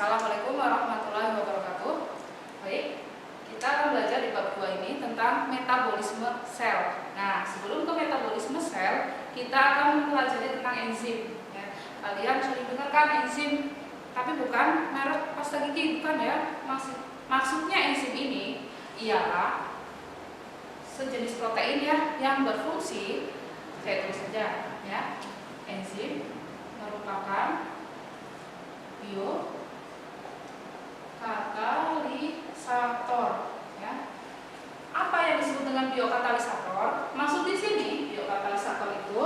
Assalamualaikum warahmatullahi wabarakatuh. Baik, kita akan belajar di bab 2 ini tentang metabolisme sel. Nah, sebelum ke metabolisme sel, kita akan mempelajari tentang enzim. Ya. Kalian sering dengar kan enzim, tapi bukan merek pasta gigi, bukan ya. Maksudnya enzim ini ialah sejenis protein ya yang berfungsi. Saya tulis saja ya. Enzim merupakan biokatalisator ya. Apa yang disebut dengan biokatalisator? Maksud di sini biokatalisator itu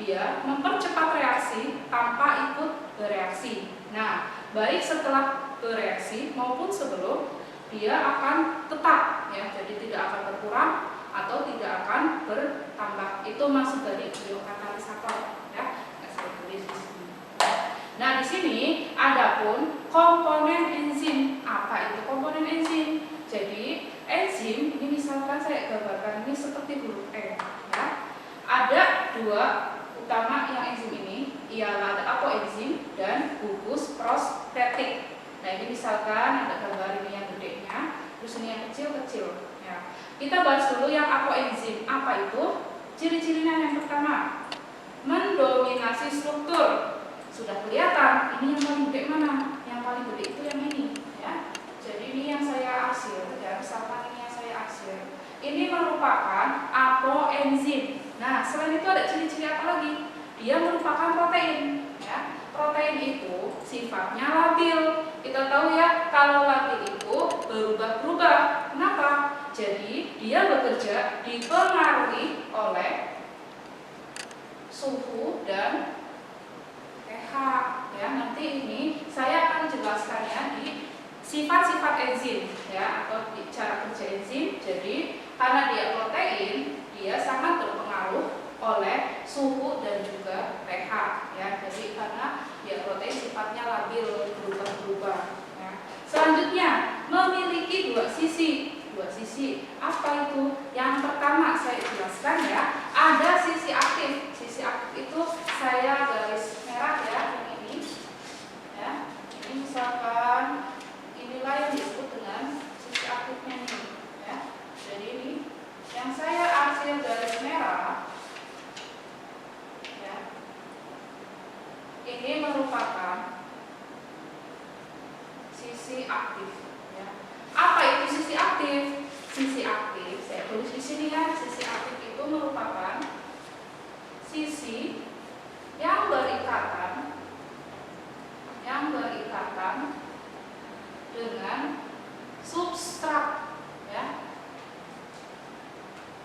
dia mempercepat reaksi tanpa ikut bereaksi. Nah, baik setelah bereaksi maupun sebelum, dia akan tetap ya, jadi tidak akan berkurang atau tidak akan bertambah. Itu maksud dari biokatalisator ya. Saya tulis di sini. Nah, di sini adapun komponen enzim. Apa itu komponen enzim? Jadi, enzim ini misalkan saya gambarkan ini seperti huruf E ya. Ada dua utama yang enzim ini, ialah ada apoenzim dan gugus prostetik. Nah, ini misalkan ada gambar ini yang gedenya, terus ini yang kecil-kecil ya. Kita bahas dulu yang apoenzim. Apa itu? Ciri-cirinya yang pertama, mendominasi struktur. Sudah kelihatan, ini yang paling gede mana? Yang paling gede itu yang ini ya. Jadi ini yang saya arsir ya, misalkan ini yang saya arsir. Ini merupakan apoenzim. Nah, selain itu ada ciri-ciri apa lagi? Dia merupakan protein ya. Protein itu sifatnya labil. Kita tahu ya, kalau labil itu berubah-ubah. Kenapa? Jadi dia bekerja dipengaruhi oleh suhu dan pH ya. Nanti ini saya akan jelaskannya di sifat-sifat enzim ya, atau di cara kerja enzim. Jadi karena dia protein, dia sangat berpengaruh oleh suhu dan juga pH ya. Jadi karena dia protein sifatnya labil, berubah-ubah ya. Selanjutnya memiliki dua sisi. Apa itu? Yang pertama saya jelaskan ya, ada sisi aktif. Sisi aktif itu saya garis merah ya, yang ini ya. Ini misalkan inilah yang disebut dengan sisi aktifnya ini ya. Jadi ini yang saya arsir garis merah ya. Ini merupakan sisi aktif ya. Apa itu sisi aktif? Sisi aktif, saya tulis di sini ya. Sisi aktif itu merupakan sisi yang berikatan dengan substrat ya.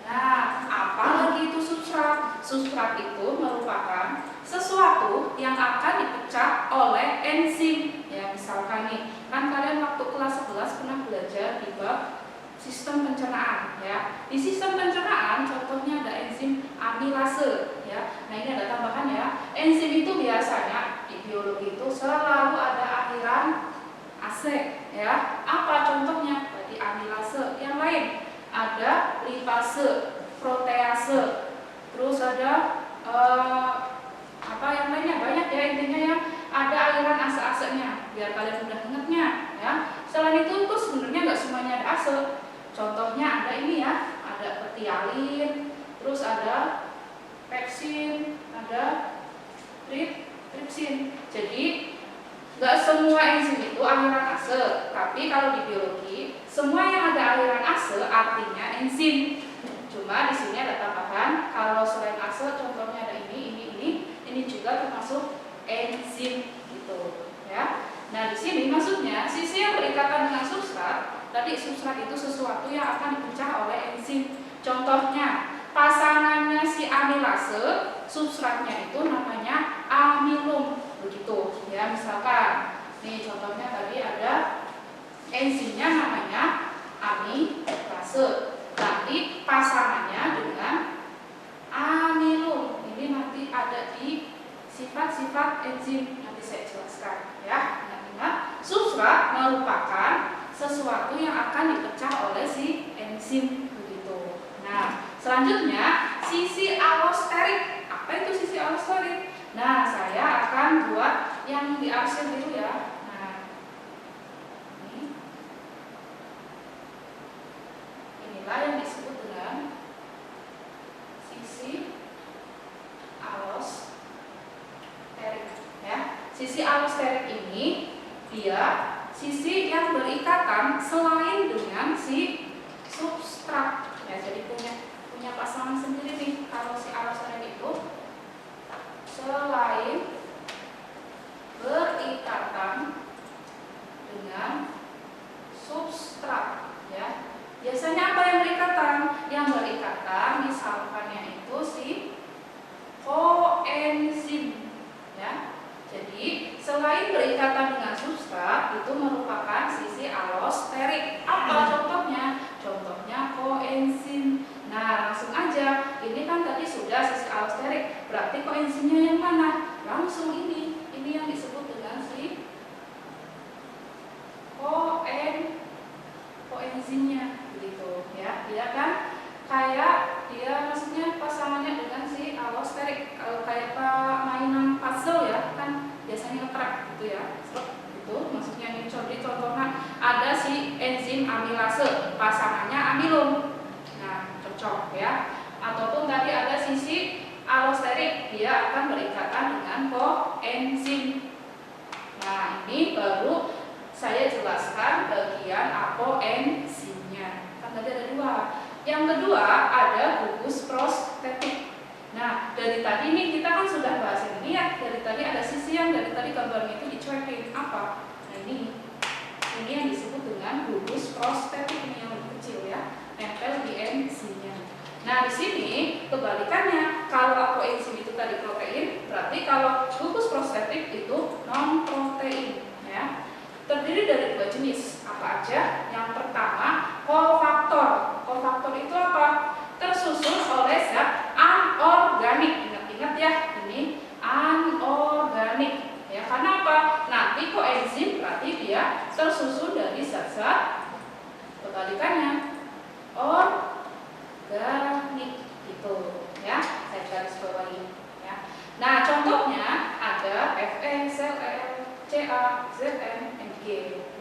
Nah, apa lagi itu substrat? Substrat itu merupakan sesuatu yang akan dipecah oleh enzim ya. Misalkan nih, kan kalian waktu kelas 11 pernah belajar di bab sistem pencernaan ya. Di sistem pencernaan contohnya ada enzim amilase ya. Nah, ini ada tambahan ya. Enzim itu biasanya di biologi itu selalu ada akhiran ase ya. Apa contohnya? Tadi amilase. Yang lain ada lipase, protease, terus ada apa yang lainnya, banyak ya. Intinya ya, ada aliran ase-asenya biar kalian mudah ingatnya ya. Selain itu sebenarnya nggak semuanya ada ase. Contohnya ada ini ya, ada petialin, terus ada peksin, ada tripsin. Jadi nggak semua enzim itu aliran ase, tapi kalau di biologi semua yang ada aliran ase artinya enzim. Cuma di sini ada tambahan, kalau selain ase contohnya ada ini juga termasuk enzim gitu ya. Nah, di sini maksudnya sisi yang berikatan dengan substrat. Tadi substrat itu sesuatu yang akan dipecah oleh enzim. Contohnya pasangannya si amilase, substratnya itu namanya amilum begitu ya. Misalkan nih contohnya tadi ada enzimnya namanya amilase, nanti pasangannya dengan amilum. Ini nanti ada di sifat-sifat enzim, nanti saya jelaskan ya. Ingat, substrat merupakan sesuatu yang akan dipecah oleh si enzim begitu. Nah, selanjutnya sisi allosterik. Apa itu sisi allosterik? Nah, saya akan buat yang diarsir dulu ya. Nah, alosterik ini dia sisi yang berikatan selain dengan si substrat. Ya, jadi punya pasangan sendiri nih kalau si alosterik itu selain berikatan dengan substrat. Ya, biasanya apa yang berikatan? Yang berikatan misalkannya itu si koenzim. Ya, jadi selain berikatan dengan substrat itu merupakan sisi alosterik. Apa contohnya? Contohnya koenzim. Nah, langsung aja. Ini kan tadi sudah sisi alosterik. Berarti koenzimnya yang mana? Langsung ini yang disebut dengan si koenzimnya, begitu ya. Dia kan kayak dia maksudnya pasangannya dengan si alosterik. Kalau kayak mainan puzzle ya kan biasanya ngetrek gitu ya. Itu maksudnya ini contohnya ada si enzim amilase, pasangannya amilum. Nah, cocok ya. Ataupun tadi ada sisi alosterik, dia akan berikatan dengan koenzim. Nah, ini baru saya jelaskan bagian apoenzimnya. Kan tadi ada dua. Yang kedua ada gugus prostetik. Nah, dari tadi nih kita kan sudah bahas ini ya. Dari tadi ada sisi yang dari tadi gambarnya itu dicuekin apa? Nah, ini yang disebut dengan gugus prostetik, ini yang lebih kecil ya, nempel di enzimnya. Nah, di sini kebalikannya, kalau apoenzim itu tadi protein, berarti kalau gugus prostetik itu non protein ya. Terdiri dari dua jenis. Apa aja? Yang pertama, kofaktor. Kofaktor itu apa? Tersusun oleh zat anorganik. Ingat-ingat ya, ini anorganik. Ya, karena apa? Nanti koenzim berarti dia tersusun dari zat-zat kebalikannya organik gitu ya. Saya garis bawahi ya. Nah, contohnya ada Fe, Cl, Ca, Zn, Mg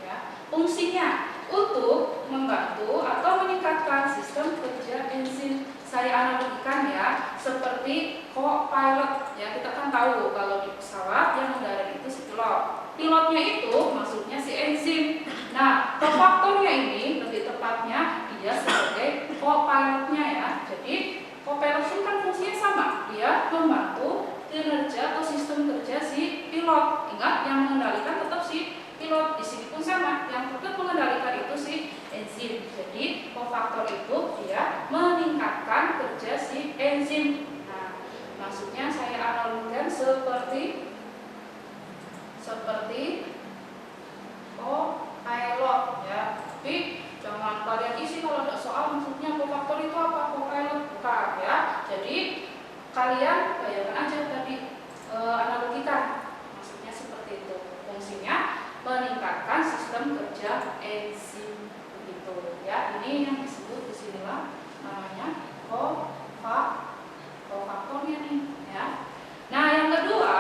ya. Fungsinya untuk membantu atau meningkatkan sistem kerja enzim. Saya analogikan ya seperti co-pilot ya. Kita kan tahu kalau di pesawat yang mendarat itu si pilot. Pilotnya itu maksudnya si enzim. Nah, kofaktornya ini lebih tepatnya dia sebagai co-pilotnya ya. Jadi co-pilot itu kan fungsinya sama. Dia membantu kinerja atau sistem kerja si pilot. Ingat, yang mengendalikan tetap si pilot. Di sini pun sama, yang tetap mengendalikan itu si enzim. Jadi kofaktor itu dia meningkatkan kerja si enzim. Nah, maksudnya saya analogikan seperti co-pilot ya. Tapi jangan kalian isi kalau ada soal maksudnya kofaktor itu apa, co-pilot bukan ya. Jadi kalian bayangkan aja tadi analogikan, maksudnya seperti itu. Fungsinya meningkatkan sistem kerja enzim begitu ya. Ini yang disebut disinilah namanya kofaktornya nih ya. Nah, yang kedua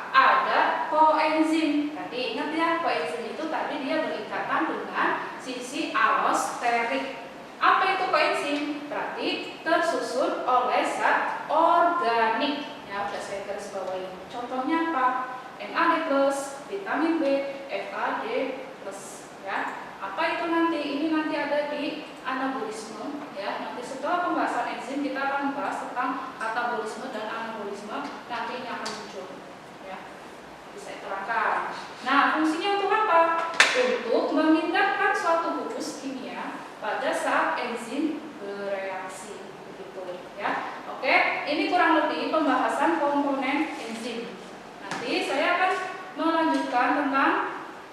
ada koenzim. Tadi ingat ya, koenzim itu tadi dia berikatan dengan sisi alosterik. Apa itu koenzim? Berarti tersusun oleh zat organik. Ya, sudah saya garis bawahi. Contohnya apa? NAD+, vitamin B, FAD+, ya. Apa itu nanti? Ini nanti ada di anabolisme, ya. Nanti setelah pembahasan enzim kita akan membahas tentang katabolisme dan anabolisme. Nanti ini akan muncul, ya. Bisa diterangkan. Nah, fungsinya untuk apa? Untuk memindahkan suatu gugus kimia pada saat enzim bereaksi, begitu, ya. Oke, ini kurang lebih pembahasan komponen enzim. Nanti saya akan melanjutkan tentang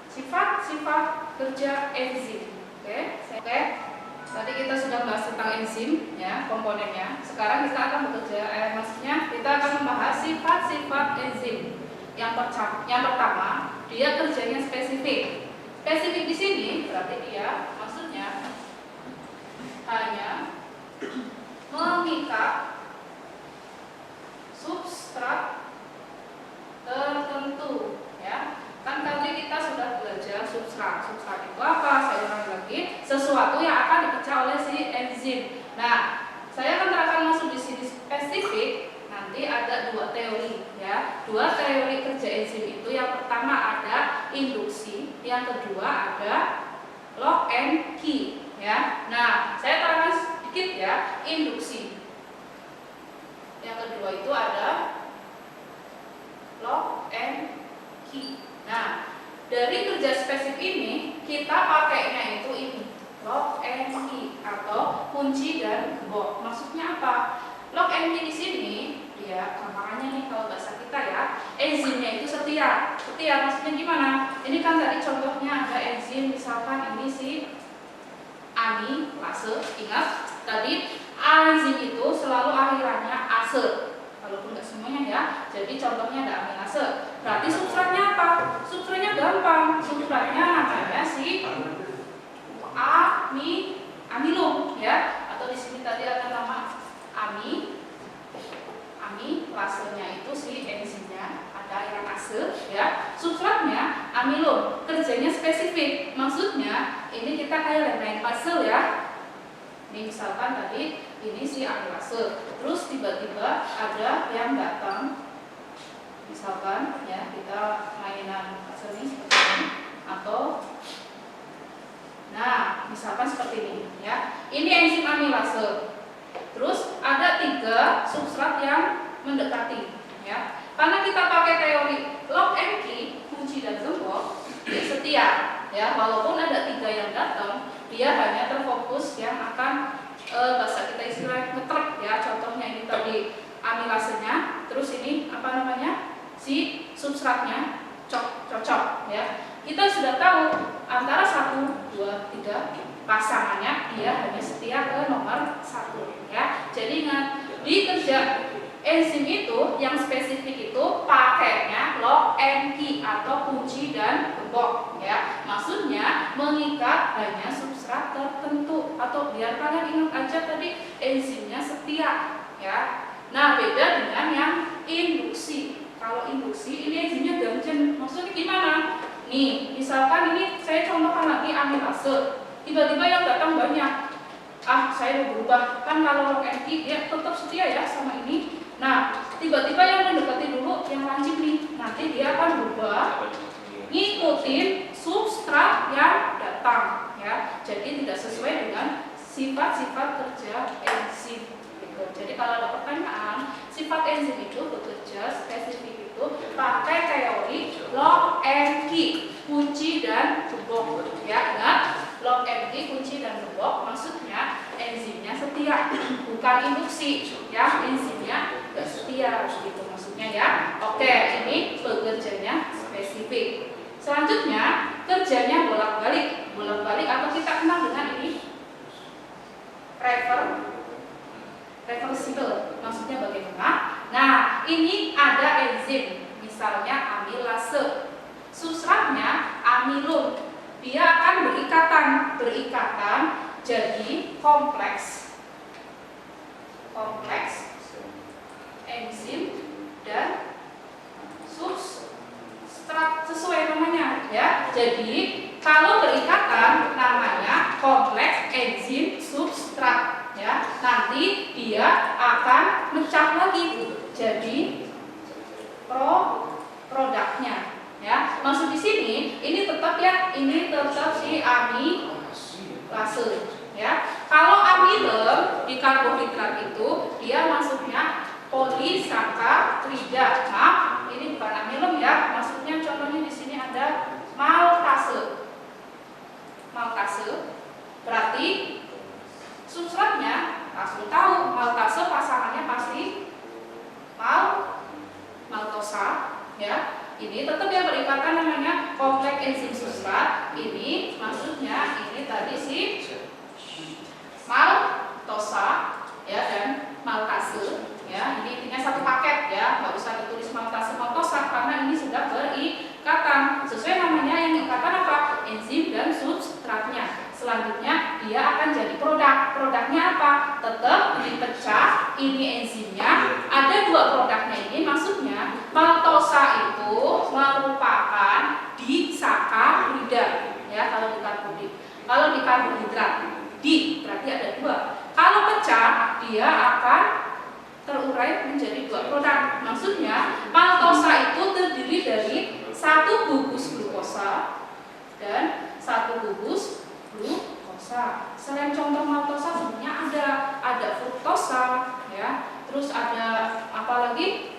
sifat-sifat kerja enzim. Oke. Tadi kita sudah bahas tentang enzim, ya, komponennya. Sekarang kita akan maksudnya kita akan membahas sifat-sifat enzim. Yang pertama, dia kerjanya spesifik. Spesifik di sini berarti dia maksudnya hanya mengikat substrat tertentu, ya. Kan tadi kita sudah belajar substrat. Substrat itu apa? Saya ulangi lagi, sesuatu yang akan dipecah oleh si enzim. Nah, saya akan terangkan masuk di sini spesifik. Nanti ada dua teori, ya. Dua teori kerja enzim itu. Yang pertama ada yang kedua ada lock and key ya. Nah, saya terangkan sedikit ya induksi. Yang kedua itu ada lock and key. Nah, dari kerja spesifik ini kita pakainya itu ini lock and key atau kunci dan gembok. Maksudnya apa? Lock and key di sini dia makanya nih kalau bahasa kita ya enzimnya itu setia. Setia maksudnya gimana? Ini kan tadi contohnya ada enzim misalkan ini si amilase. Ingat tadi enzim itu selalu akhirannya ase. Walaupun nggak semuanya ya. Jadi contohnya ada amilase. Berarti substratnya apa? Substratnya gampang. Substratnya namanya si amilum ya. Atau di sini tadi ada nama amilasenya itu si enzimnya ada airan ase ya. Substratnya amilum. Kerjanya spesifik. Maksudnya ini kita kayak main puzzle ya. Ini misalkan tadi ini si amilase, terus tiba-tiba ada yang datang, misalkan ya kita mainan puzzle ini seperti ini, atau nah misalkan seperti ini ya. Ini enzim amilase, terus ada 3 substrat yang mendekati ya. Karena kita pakai teori lock and key, kunci dan gembok, dia setia ya. Walaupun ada 3 yang datang, dia hanya terfokus yang akan bahasa kita istilahnya ngetrek ya. Contohnya ini tadi amilasenya, terus ini apa namanya si substratnya cocok ya. Kita sudah tahu antara 1, 2, 3 pasangannya dia hanya setia ke nomor 1 ya. Jadi ingat di kerja enzim itu yang spesifik itu pakainya lock and key atau kunci dan gembok ya. Maksudnya mengikat hanya substrat tertentu atau biar kalian ingat aja tadi enzimnya setia ya. Nah, beda dengan yang induksi. Kalau induksi ini enzimnya ganjen. Maksudnya gimana? Nih, misalkan ini saya contohkan lagi amilase. Tiba-tiba yang datang banyak. Saya mau berubah. Kan kalau lock and key dia tetap setia ya sama ini. Nah, tiba-tiba yang mendekati dulu yang lancip nih, nanti dia akan berubah ngikutin substrat yang datang ya. Jadi tidak sesuai dengan sifat-sifat kerja enzim gitu. Jadi kalau ada pertanyaan, sifat enzim itu bekerja spesifik itu pakai teori lock and key, kunci dan gembok ya. Ingat, lock and key, kunci dan gembok maksudnya enzimnya setia, bukan induksi ya. Enzimnya nggak setia gitu maksudnya ya. Oke, ini bekerjanya spesifik. Selanjutnya kerjanya bolak-balik atau kita kenal dengan ini reversible. Maksudnya bagaimana? Nah, ini ada enzim misalnya amilase, substratnya amilum. Dia akan berikatan jadi kompleks enzim dan substrat sesuai namanya ya. Jadi kalau berikatan namanya kompleks enzim substrat ya. Nanti dia akan mecah lagi jadi produknya ya. Maksud di sini ini tetap ya, ini tetap si amilase ya. Kalau amilem di karbohidrat itu dia masuknya polisakarida. Maaf, ini bukan amilem ya. Maksudnya contohnya di sini ada maltase. Berarti substratnya langsung tahu maltase pasangannya pasti maltosa ya. Ini tetap ya berikatan namanya kompleks enzim substrat. Ini maksudnya ini tadi si maltosa ya dan maltase ya. Ini intinya satu paket ya, nggak usah ditulis maltase maltosa karena ini sudah berikatan. Sesuai namanya yang ikatan apa? Enzim dan substratnya. Selanjutnya dia akan jadi produk. Produknya apa? Tetap dipecah. Ini enzimnya. Ada 2 produknya ini. Maksudnya maltosa itu merupakan disakarida ya kalau di karbohidrat. Berarti ada 2. Kalau pecah dia akan terurai menjadi 2 produk. Maksudnya maltosa itu terdiri dari 1 gugus glukosa dan 1 kubus glukosa. Selain contoh maltosa sebenarnya ada fruktosa ya, terus ada apa lagi?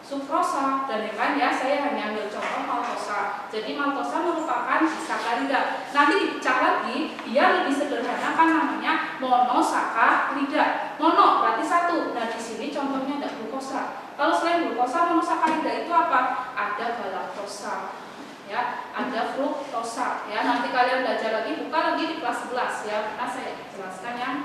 Sukrosa dan yang lain ya. Saya hanya ambil contoh maltosa. Jadi maltosa merupakan disakarida. Nanti dipecah lagi, dia lebih sederhana kan namanya monosakarida. Mono berarti 1. Nah di sini contohnya ada glukosa. Kalau selain glukosa, monosakarida itu apa? Ada galaktosa, ya, ada fruktosa. Ya, nanti kalian belajar lagi, buka lagi di kelas 11 ya. Karena saya jelaskan yang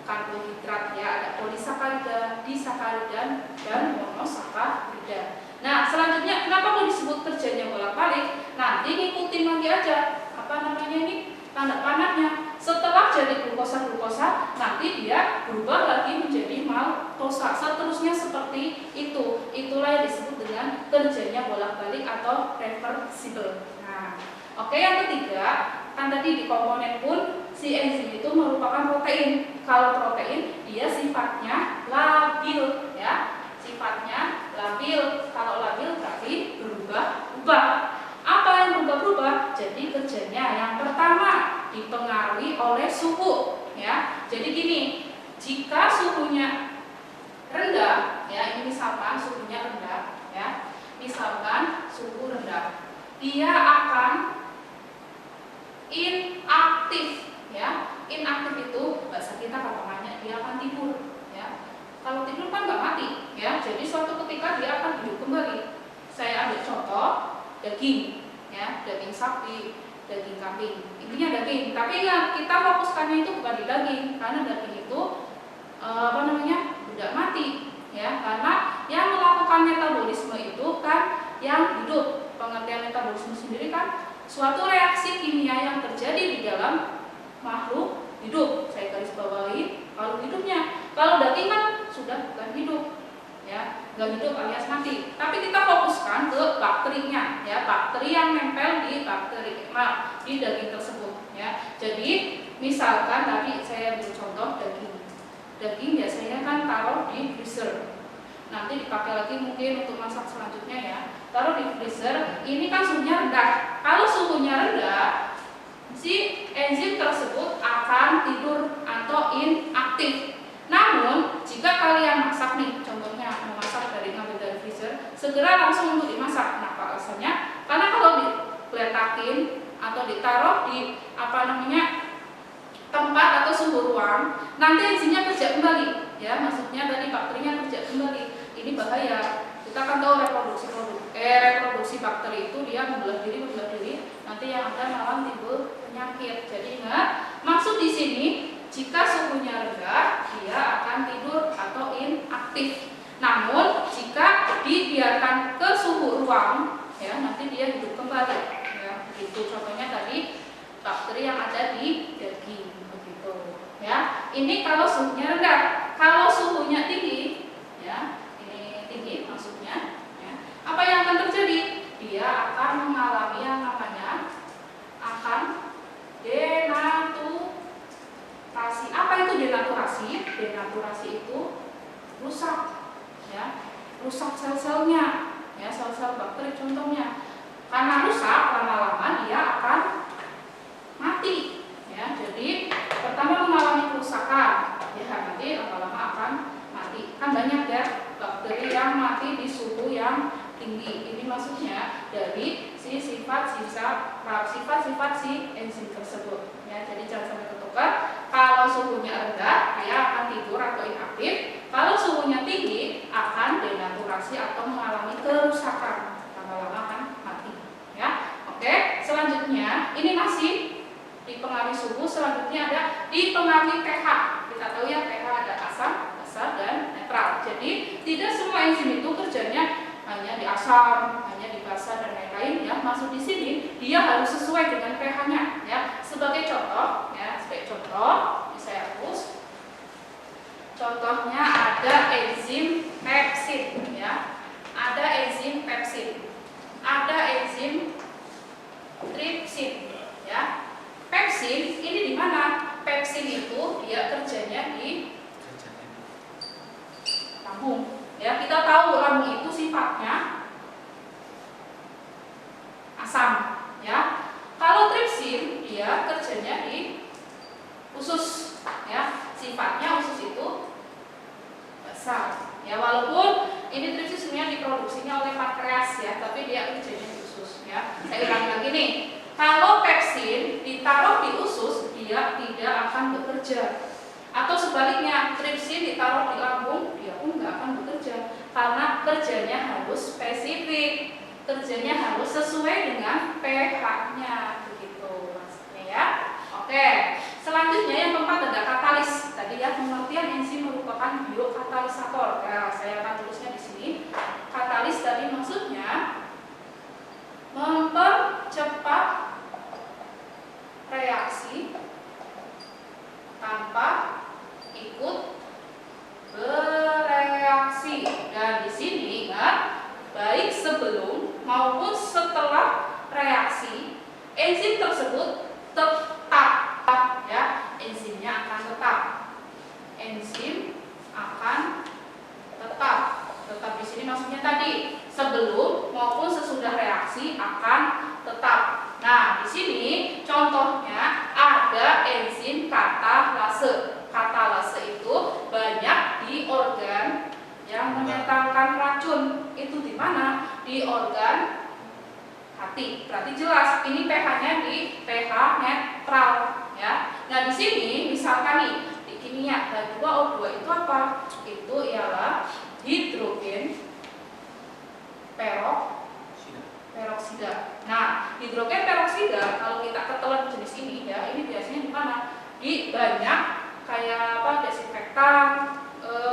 karbohidrat ya, ada polisakarida, disakarida, dan monosakarida. Nah, selanjutnya kenapa mau disebut kerjanya bolak-balik? Nanti ngikutin lagi aja apa namanya ini tanda panahnya. Setelah jadi glukosa, nanti dia berubah lagi menjadi maltosa. Seterusnya seperti itu. Itulah yang disebut dengan kerjanya bolak-balik atau reversible. Nah, oke, yang ketiga, kan tadi di komponen pun si enzim itu merupakan protein. Kalau protein dia sifatnya labil ya, sifatnya labil. Kalau labil berarti berubah-ubah. Apa yang berubah-ubah? Jadi kerjanya yang pertama dipengaruhi oleh suhu ya. Jadi gini, jika suhunya rendah ya, ini misalkan suhunya rendah ya, misalkan suhu rendah, dia akan inaktif ya. Inaktif itu bahasa kita katanya dia akan tidur ya. Kalau tidur kan nggak mati ya, jadi suatu ketika dia akan hidup kembali. Saya ambil contoh daging ya, daging sapi, daging kambing. Intinya daging, tapi ingat kita fokuskannya itu bukan di daging, karena daging itu tidak mati ya, karena yang melakukan metabolisme itu kan yang hidup. Pengertian metabolisme sendiri kan suatu reaksi kimia yang terjadi di dalam makhluk hidup. Saya garis bawahi kalau hidupnya. Kalau daging kan sudah bukan hidup ya, nggak hidup alias mati. Tapi kita fokuskan ke bakterinya ya, bakteri yang nempel di di daging tersebut ya. Jadi misalkan tadi saya ambil contoh daging. Daging biasanya kan taruh di freezer. Nanti dipakai lagi mungkin untuk masak selanjutnya ya. Taruh di freezer. Ini kan suhunya rendah. Kalau suhunya rendah, si enzim tersebut akan tidur atau inaktif. Namun jika kalian masak nih, contohnya memasak ngambil dari freezer, segera langsung untuk dimasak. Kenapa alasannya? Karena kalau diletakin atau ditaruh di tempat atau suhu ruang, nanti enzimnya kerja kembali ya, maksudnya tadi bakterinya kerja kembali. Ini bahaya. Kita kan tahu reproduksi bakteri itu dia membelah diri, nanti yang ada malah timbul penyakit. Jadi ingat, maksud di sini jika suhunya rendah, dia akan tidur atau inaktif. Namun jika dibiarkan ke suhu ruang, ya nanti dia hidup kembali. Ya, begitu. Contohnya tadi bakteri yang ada di daging, begitu. Ya, ini kalau suhunya rendah. Kalau suhunya tinggi, ya ini tinggi maksudnya. Ya, apa yang akan terjadi? Dia akan mengalami yang namanya akan denaturasi. Apa itu denaturasi? Denaturasi itu rusak, ya, rusak sel-selnya, ya, sel-sel bakteri contohnya. Karena rusak, lama-lama dia akan mati, ya. Jadi pertama mengalami kerusakan, ya, nanti lama-lama akan mati. Kan banyak ya bakteri yang mati di suhu yang tinggi. Ini maksudnya dari sifat si enzim tersebut, ya. Jadi jangan sampai ketukar. Kalau suhunya rendah, dia akan tidur atau inaktif. Kalau suhunya tinggi, akan denaturasi atau mengalami kerusakan. Lama-lama akan mati, ya. Oke, selanjutnya ini masih dipengaruhi suhu. Selanjutnya ada dipengaruhi pH. Kita tahu ya, pH ada asam, basa, dan netral. Jadi tidak semua enzim itu kerjanya hanya di asam, hanya di basa, dan lain-lain, ya. Maksud di sini dia harus sesuai dengan pH-nya, ya. Sebagai contoh, ya, ini saya hapus. Contohnya ada enzim pepsid, ya. Ada enzim pepsid. Ada enzim tripsin, ya. Pepsin ini di mana? Pepsin itu dia kerjanya di lambung. Ya, kita tahu lambung itu sifatnya asam, ya. Kalau besar. Ya, walaupun ini tripsin sebenarnya diproduksinya oleh pankreas ya, tapi dia kerjanya di usus ya. Saya ulangi lagi nih. Kalau pepsin ditaruh di usus, dia tidak akan bekerja. Atau sebaliknya, tripsin ditaruh di lambung, dia pun nggak akan bekerja. Karena kerjanya harus spesifik, kerjanya harus sesuai dengan pH-nya, begitu maksudnya ya. Oke, selanjutnya yang keempat ada katalis. Tadi ya, pengertian enzim merupakan biokatalisator. Ya, saya akan tulisnya di sini. Katalis tadi maksudnya mempercepat reaksi tanpa ikut bereaksi. Dan di sini ingat, baik sebelum maupun setelah reaksi, enzim tersebut tetap ya, enzimnya akan tetap. Enzim akan tetap di sini maksudnya tadi sebelum maupun sesudah reaksi akan tetap. Nah, di sini contohnya ada enzim katalase. Katalase itu banyak di organ yang menetapkan racun. Itu di mana? Di organ hati. Berarti jelas ini pH-nya di pH netral ya. Nah, di sini misalkan nih di kimia H2O2 itu apa? Itu ialah hidrogen peroksida. Nah, hidrogen peroksida kalau kita ketelan jenis ini ya, ini biasanya di mana? Di banyak kayak apa? Desinfektan,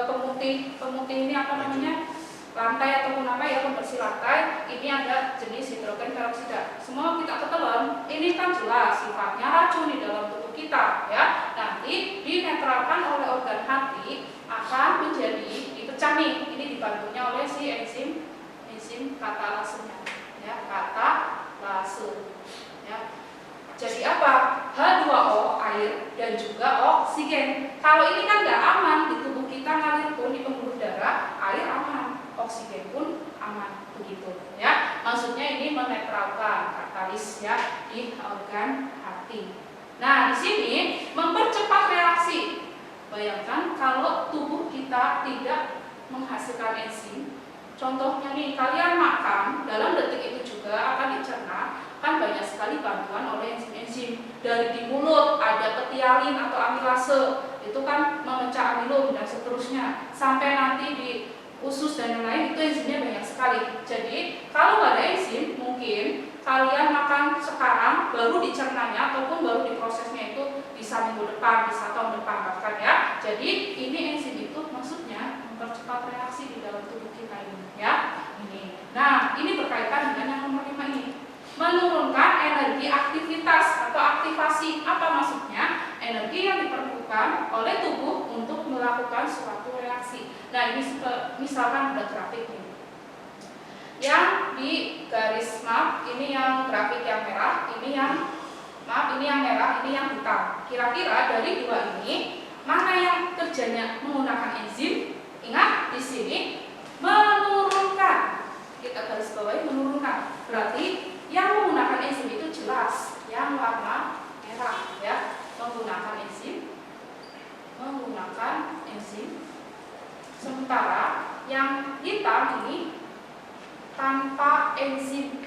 pemutih ini apa namanya? Lantai ataupun apa ya, pembersih lantai. Ini ada jenis hidrogen peroksida. Semua kita ketelan, ini kan jelas sifatnya racun di dalam tubuh kita ya. Nanti dinetralkan oleh organ hati akan menjadi dipecah nih. Ini dibantunya oleh si enzim katalasenya ya, katalase ya. Jadi apa? H2O air dan juga oksigen. Kalau ini kan nggak aman di tubuh kita, ngalir pun di pembuluh darah, air aman, oksigen pun aman, begitu ya. Maksudnya ini menetralkan, katalis ya di organ hati. Nah, di sini mempercepat reaksi. Bayangkan kalau tubuh kita tidak menghasilkan enzim. Contohnya nih, kalian makan, dalam detik itu juga akan dicerna, kan banyak sekali bantuan oleh enzim-enzim. Dari di mulut ada petialin atau amilase, itu kan memecah amilum dan seterusnya. Sampai nanti di usus dan lain-lain, itu enzimnya banyak sekali. Jadi, kalau nggak ada enzim, mungkin kalian makan sekarang, baru dicernanya ataupun baru diprosesnya itu bisa minggu depan, bisa tahun depan bahkan ya. Jadi, ini enzim itu maksudnya mempercepat reaksi di dalam tubuh kita ini ya. Ini. Nah, ini berkaitan dengan yang nomor 5 ini. Menurunkan energi aktivitas atau aktivasi. Apa maksudnya? Energi yang diperlukan oleh tubuh untuk melakukan suatu reaksi. Nah, ini misalkan ada grafik ini. Yang di garis map ini yang grafik yang merah, ini yang ini yang merah, ini yang hitam. Kira-kira dari dua ini mana yang kerjanya menggunakan enzim? Ingat di sini menurunkan. Kita garis bawahi menurunkan. Berarti yang menggunakan enzim itu jelas yang warna merah ya, menggunakan enzim. Sementara yang hitam ini tanpa enzim.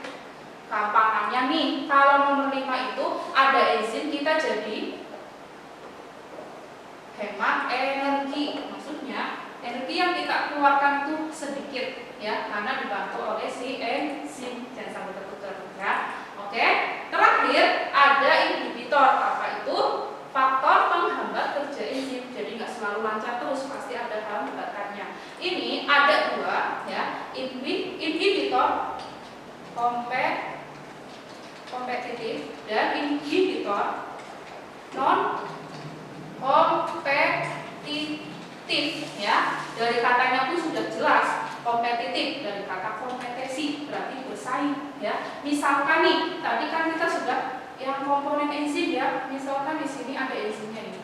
Gampangannya nih, kalau nomor 5 itu ada enzim, kita jadi hemat energi. Maksudnya energi yang kita keluarkan itu sedikit ya, karena dibantu oleh si enzim. Jangan sampai terputar ya. Oke. Terakhir ada inhibitor. Apa itu? Faktor penghambat kerja enzim. Jadi nggak selalu lancar terus, pasti ada hambatannya. Ini ada dua ya, inhibitor kompetitif dan inhibitor non kompetitif ya. Dari katanya pun sudah jelas, kompetitif dari kata kompetisi berarti bersaing ya. Misalkan nih, tadi kan kita sudah yang komponen enzim ya. Misalkan di sini ada enzimnya nih.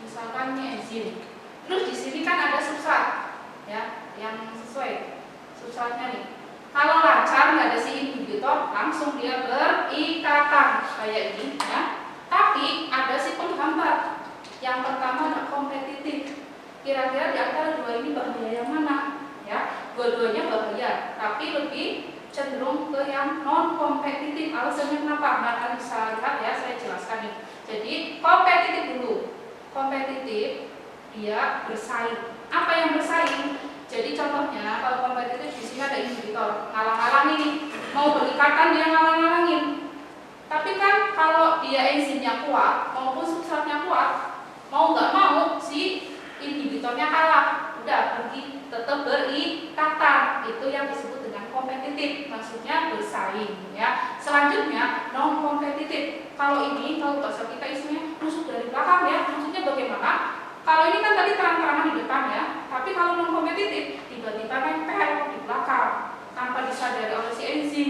Misalkan ini enzim. Terus di sini kan ada substrat ya, yang sesuai substratnya nih. Kalau lancar nggak ada si inhibitor, langsung dia berikatan kayak ini ya. Tapi ada si penghambat. Yang pertama ada kompetitif. Kira-kira di antara dua ini dua-duanya bahaya, tapi lebih cenderung ke yang non kompetitif. Alasannya kenapa? Nah, kalian bisa lihat ya, saya jelaskan nih. Jadi kompetitif dulu. Kompetitif dia bersaing. Apa yang bersaing? Jadi contohnya kalau kompetitif di sini ada inhibitor, ngalang-ngalang ini, mau berikatan dia ngalang-ngalangin. Tapi kan kalau dia enzimnya kuat maupun substratnya kuat, mau nggak mau si inhibitornya kalah, udah pergi tetap berikatan. Itu yang disebut dengan kompetitif, maksudnya bersaing ya. Selanjutnya non kompetitif. Kalau ini kalau bahasa kita isinya nusuk dari belakang ya, maksudnya bagaimana? Kalau ini kan tadi terang-terangan di depan ya, tapi kalau non kompetitif tiba-tiba nempel di belakang tanpa disadari oleh si enzim.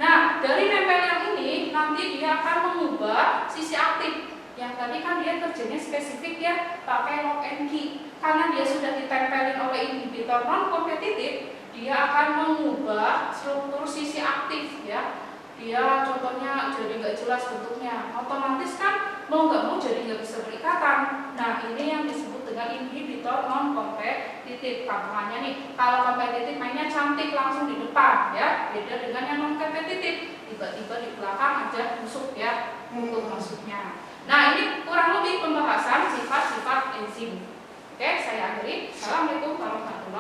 Nah, dari nempel yang ini nanti dia akan mengubah sisi aktif. Yang tadi kan dia kerjanya spesifik ya, pakai lock and key. Karena dia sudah ditempelin oleh inhibitor non kompetitif, dia akan mengubah struktur sisi aktif ya. Dia contohnya jadi nggak jelas bentuknya, otomatis kan mau nggak mau jadi nggak bisa berikatan. Nah, ini yang disebut dengan inhibitor non kompetitif. Tampilannya nih, kalau kompetitif mainnya cantik langsung di depan ya, beda dengan yang non kompetitif, tiba-tiba di belakang aja busuk ya untuk maksudnya. Nah, ini kurang lebih pembahasan sifat-sifat enzim. Oke, saya akhiri. Assalamualaikum warahmatullahi wabarakatuh.